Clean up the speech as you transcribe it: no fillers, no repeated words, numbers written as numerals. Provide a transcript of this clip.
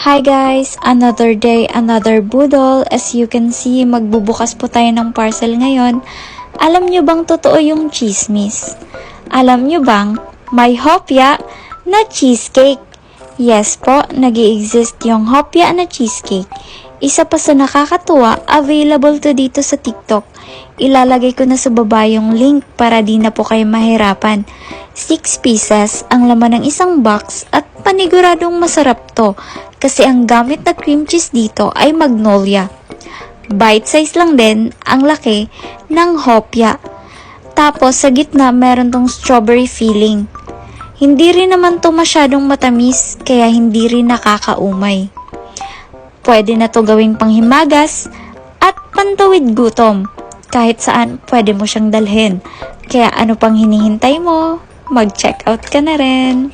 Hi guys! Another day, another budol. As you can see, magbubukas po tayo ng parcel ngayon. Alam nyo bang totoo yung chismis? Alam nyo bang may hopya na cheesecake? Yes po, nag-i-exist yung hopya na cheesecake. Isa pa sa nakakatuwa, available to dito sa TikTok. Ilalagay ko na sa baba yung link para di na po kayo mahirapan. 6 pieces ang laman ng isang box at paniguradong masarap to kasi ang gamit na cream cheese dito ay Magnolia. Bite size lang din ang laki ng hopya. Tapos sa gitna meron tong strawberry filling. Hindi rin naman to masyadong matamis kaya hindi rin nakakaumay. Pwede na to gawing panghimagas at pantawid gutom. Kahit saan pwede mo siyang dalhin. Kaya ano pang hinihintay mo? Mag-check out ka na rin.